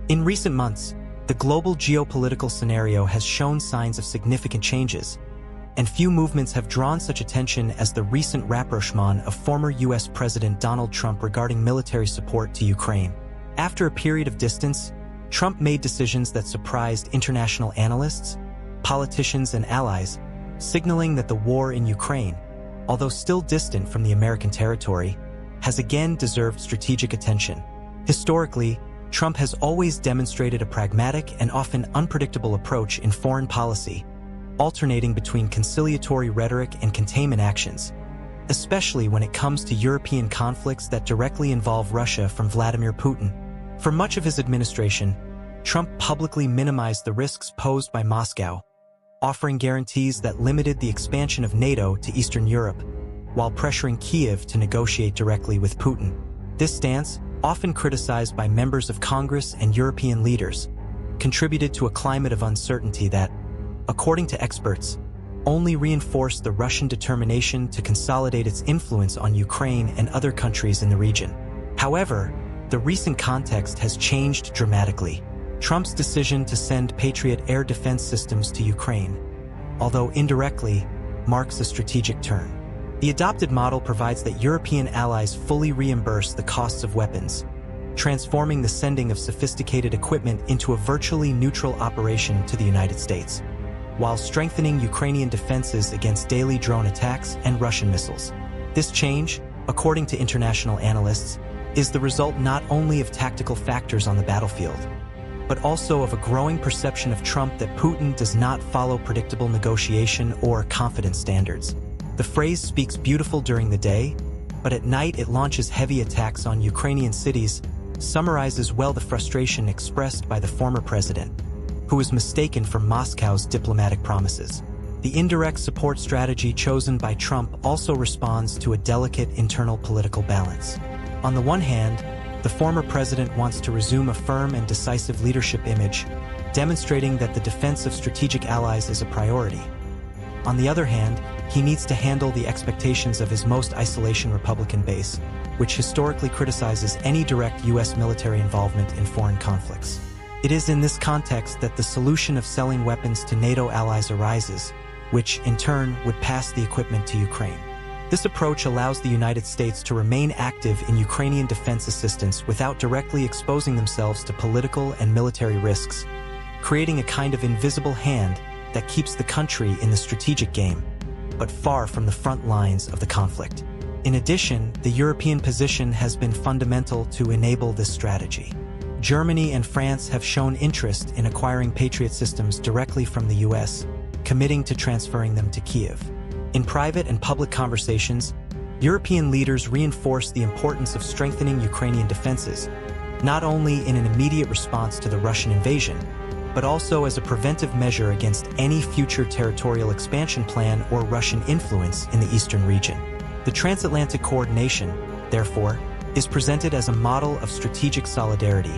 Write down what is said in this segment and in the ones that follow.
In recent months, the global geopolitical scenario has shown signs of significant changes, and few movements have drawn such attention as the recent rapprochement of former U.S. President Donald Trump regarding military support to Ukraine. After a period of distance, Trump made decisions that surprised international analysts, politicians, and allies, signaling that the war in Ukraine, although still distant from the American territory, has again deserved strategic attention. Historically, Trump has always demonstrated a pragmatic and often unpredictable approach in foreign policy, alternating between conciliatory rhetoric and containment actions, especially when it comes to European conflicts that directly involve Russia from Vladimir Putin. For much of his administration, Trump publicly minimized the risks posed by Moscow, offering guarantees that limited the expansion of NATO to Eastern Europe, while pressuring Kyiv to negotiate directly with Putin. This stance, often criticized by members of Congress and European leaders, contributed to a climate of uncertainty that, according to experts, only reinforced the Russian determination to consolidate its influence on Ukraine and other countries in the region. However, the recent context has changed dramatically. Trump's decision to send Patriot air defense systems to Ukraine, although indirectly, marks a strategic turn. The adopted model provides that European allies fully reimburse the costs of weapons, transforming the sending of sophisticated equipment into a virtually neutral operation to the United States, while strengthening Ukrainian defenses against daily drone attacks and Russian missiles. This change, according to international analysts, is the result not only of tactical factors on the battlefield, but also of a growing perception of Trump that Putin does not follow predictable negotiation or confidence standards. The phrase speaks beautiful during the day, but at night it launches heavy attacks on Ukrainian cities, summarizes well the frustration expressed by the former president, who was mistaken for Moscow's diplomatic promises. The indirect support strategy chosen by Trump also responds to a delicate internal political balance. On the one hand, the former president wants to resume a firm and decisive leadership image, demonstrating that the defense of strategic allies is a priority. On the other hand, he needs to handle the expectations of his most isolation Republican base, which historically criticizes any direct U.S. military involvement in foreign conflicts. It is in this context that the solution of selling weapons to NATO allies arises, which, in turn, would pass the equipment to Ukraine. This approach allows the United States to remain active in Ukrainian defense assistance without directly exposing themselves to political and military risks, creating a kind of invisible hand that keeps the country in the strategic game, but far from the front lines of the conflict. In addition, the European position has been fundamental to enable this strategy. Germany and France have shown interest in acquiring Patriot systems directly from the U.S., committing to transferring them to Kyiv. In private and public conversations, European leaders reinforce the importance of strengthening Ukrainian defenses, not only in an immediate response to the Russian invasion, but also as a preventive measure against any future territorial expansion plan or Russian influence in the eastern region. The transatlantic coordination, therefore, is presented as a model of strategic solidarity,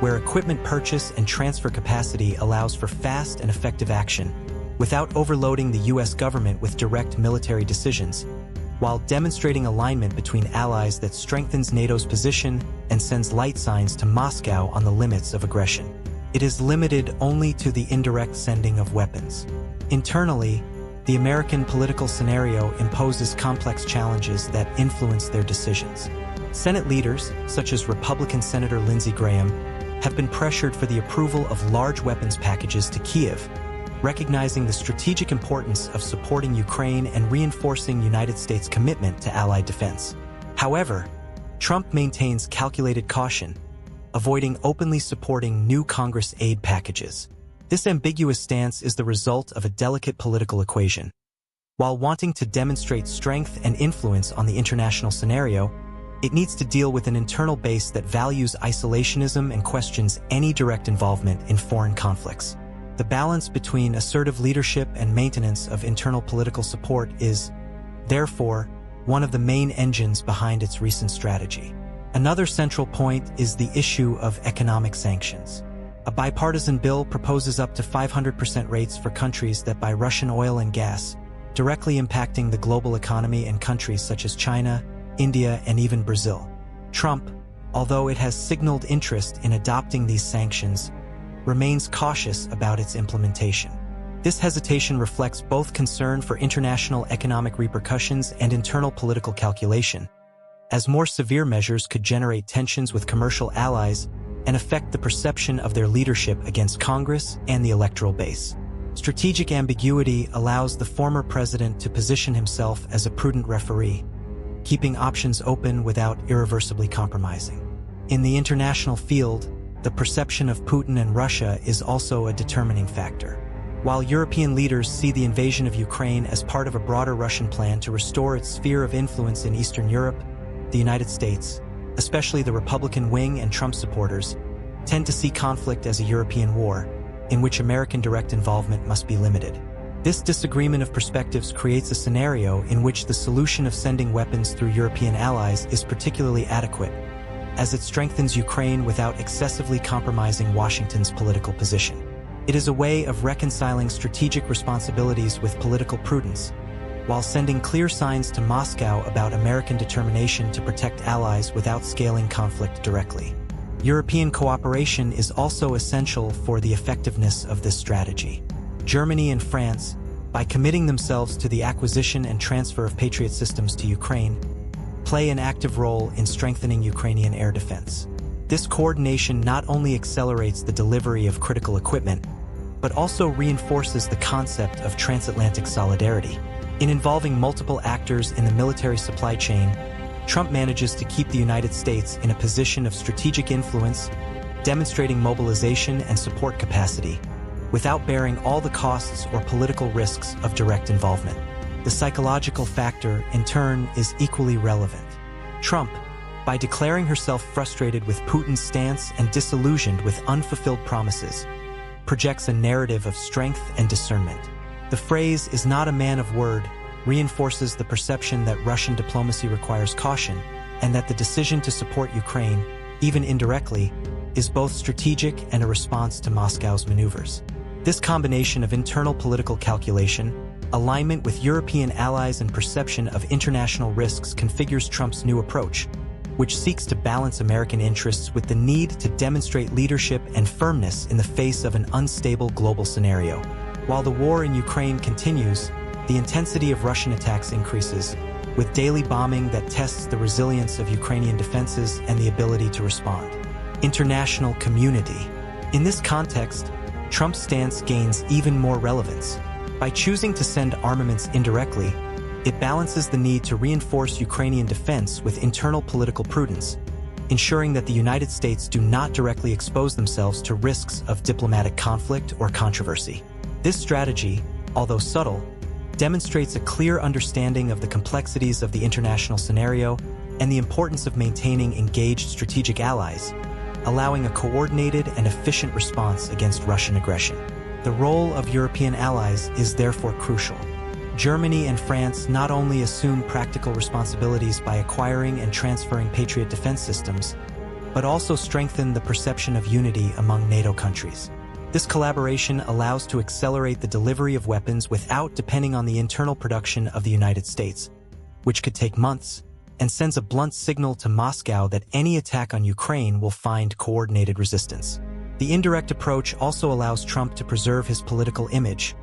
where equipment purchase and transfer capacity allows for fast and effective action, without overloading the U.S. government with direct military decisions, while demonstrating alignment between allies that strengthens NATO's position and sends light signs to Moscow on the limits of aggression. It is limited only to the indirect sending of weapons. Internally, the American political scenario imposes complex challenges that influence their decisions. Senate leaders, such as Republican Senator Lindsey Graham, have been pressured for the approval of large weapons packages to Kyiv, recognizing the strategic importance of supporting Ukraine and reinforcing United States' commitment to allied defense. However, Trump maintains calculated caution, avoiding openly supporting new Congress aid packages. This ambiguous stance is the result of a delicate political equation. While wanting to demonstrate strength and influence on the international scenario, it needs to deal with an internal base that values isolationism and questions any direct involvement in foreign conflicts. The balance between assertive leadership and maintenance of internal political support is, therefore, one of the main engines behind its recent strategy. Another central point is the issue of economic sanctions. A bipartisan bill proposes up to 500% rates for countries that buy Russian oil and gas, directly impacting the global economy and countries such as China, India, and even Brazil. Trump, although it has signaled interest in adopting these sanctions, remains cautious about its implementation. This hesitation reflects both concern for international economic repercussions and internal political calculation, as more severe measures could generate tensions with commercial allies and affect the perception of their leadership against Congress and the electoral base. Strategic ambiguity allows the former president to position himself as a prudent referee, keeping options open without irreversibly compromising. In the international field, the perception of Putin and Russia is also a determining factor. While European leaders see the invasion of Ukraine as part of a broader Russian plan to restore its sphere of influence in Eastern Europe, the United States, especially the Republican wing and Trump supporters, tend to see conflict as a European war, in which American direct involvement must be limited. This disagreement of perspectives creates a scenario in which the solution of sending weapons through European allies is particularly adequate, as it strengthens Ukraine without excessively compromising Washington's political position. It is a way of reconciling strategic responsibilities with political prudence, while sending clear signs to Moscow about American determination to protect allies without scaling conflict directly. European cooperation is also essential for the effectiveness of this strategy. Germany and France, by committing themselves to the acquisition and transfer of Patriot systems to Ukraine, play an active role in strengthening Ukrainian air defense. This coordination not only accelerates the delivery of critical equipment, but also reinforces the concept of transatlantic solidarity. In involving multiple actors in the military supply chain, Trump manages to keep the United States in a position of strategic influence, demonstrating mobilization and support capacity, without bearing all the costs or political risks of direct involvement. The psychological factor, in turn, is equally relevant. Trump, by declaring herself frustrated with Putin's stance and disillusioned with unfulfilled promises, projects a narrative of strength and discernment. The phrase "is not a man of word" reinforces the perception that Russian diplomacy requires caution and that the decision to support Ukraine, even indirectly, is both strategic and a response to Moscow's maneuvers. This combination of internal political calculation, alignment with European allies and perception of international risks configures Trump's new approach, which seeks to balance American interests with the need to demonstrate leadership and firmness in the face of an unstable global scenario. While the war in Ukraine continues, the intensity of Russian attacks increases, with daily bombing that tests the resilience of Ukrainian defenses and the ability to respond. International community. In this context, Trump's stance gains even more relevance. By choosing to send armaments indirectly, it balances the need to reinforce Ukrainian defense with internal political prudence, ensuring that the United States do not directly expose themselves to risks of diplomatic conflict or controversy. This strategy, although subtle, demonstrates a clear understanding of the complexities of the international scenario and the importance of maintaining engaged strategic allies, allowing a coordinated and efficient response against Russian aggression. The role of European allies is therefore crucial. Germany and France not only assume practical responsibilities by acquiring and transferring Patriot defense systems, but also strengthen the perception of unity among NATO countries. This collaboration allows to accelerate the delivery of weapons without depending on the internal production of the United States, which could take months, and sends a blunt signal to Moscow that any attack on Ukraine will find coordinated resistance. The indirect approach also allows Trump to preserve his political image,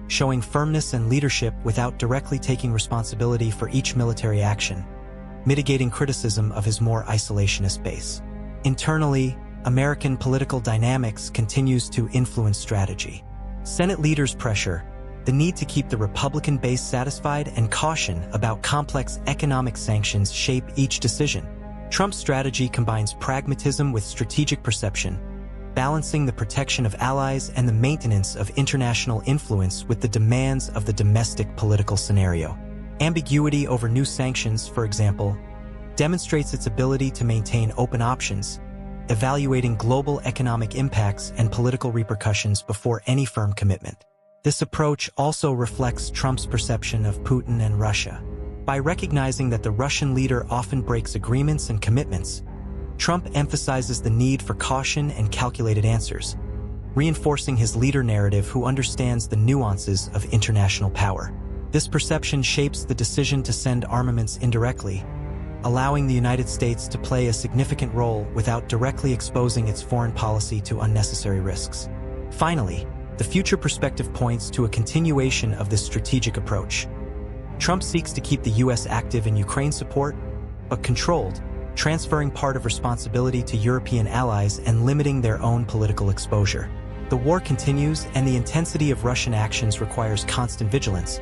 showing firmness and leadership without directly taking responsibility for each military action, mitigating criticism of his more isolationist base. Internally, American political dynamics continues to influence strategy. Senate leaders' pressure, the need to keep the Republican base satisfied, and caution about complex economic sanctions shape each decision. Trump's strategy combines pragmatism with strategic perception, balancing the protection of allies and the maintenance of international influence with the demands of the domestic political scenario. Ambiguity over new sanctions, for example, demonstrates its ability to maintain open options, evaluating global economic impacts and political repercussions before any firm commitment. This approach also reflects Trump's perception of Putin and Russia. By recognizing that the Russian leader often breaks agreements and commitments, Trump emphasizes the need for caution and calculated answers, reinforcing his leader narrative who understands the nuances of international power. This perception shapes the decision to send armaments indirectly, allowing the United States to play a significant role without directly exposing its foreign policy to unnecessary risks. Finally, the future perspective points to a continuation of this strategic approach. Trump seeks to keep the U.S. active in Ukraine support, but controlled, transferring part of responsibility to European allies and limiting their own political exposure. The war continues, and the intensity of Russian actions requires constant vigilance,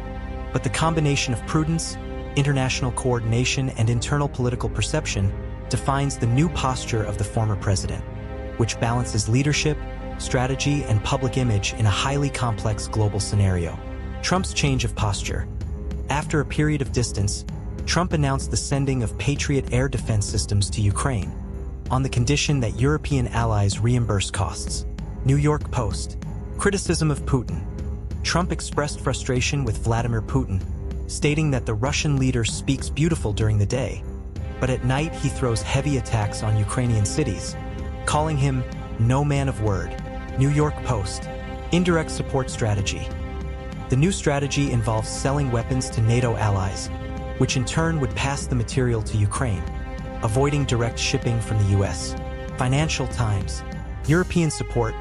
but the combination of prudence, international coordination, and internal political perception defines the new posture of the former president, which balances leadership, strategy, and public image in a highly complex global scenario. Trump's change of posture. After a period of distance, Trump announced the sending of Patriot air defense systems to Ukraine, on the condition that European allies reimburse costs. New York Post. Criticism of Putin. Trump expressed frustration with Vladimir Putin, stating that the Russian leader speaks beautiful during the day, but at night he throws heavy attacks on Ukrainian cities, calling him no man of word. New York Post. Indirect support strategy. The new strategy involves selling weapons to NATO allies, which in turn would pass the material to Ukraine, avoiding direct shipping from the U.S. Financial Times. European support.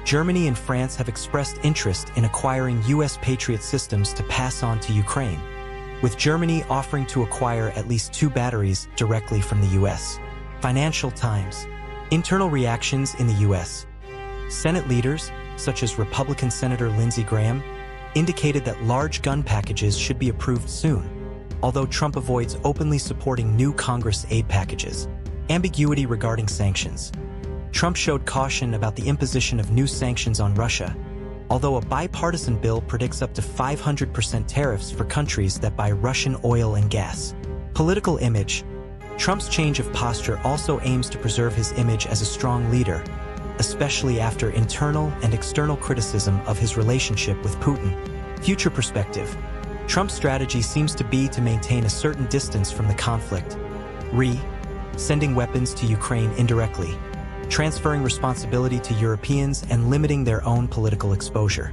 Germany and France have expressed interest in acquiring U.S. Patriot systems to pass on to Ukraine, with Germany offering to acquire at least 2 batteries directly from the U.S. Financial Times. Internal reactions in the U.S. Senate leaders, such as Republican Senator Lindsey Graham, indicated that large gun packages should be approved soon, although Trump avoids openly supporting new Congress aid packages. Ambiguity regarding sanctions. Trump showed caution about the imposition of new sanctions on Russia, although a bipartisan bill predicts up to 500% tariffs for countries that buy Russian oil and gas. Political image. Trump's change of posture also aims to preserve his image as a strong leader, especially after internal and external criticism of his relationship with Putin. Future perspective. Trump's strategy seems to be to maintain a certain distance from the conflict, sending weapons to Ukraine indirectly, transferring responsibility to Europeans and limiting their own political exposure.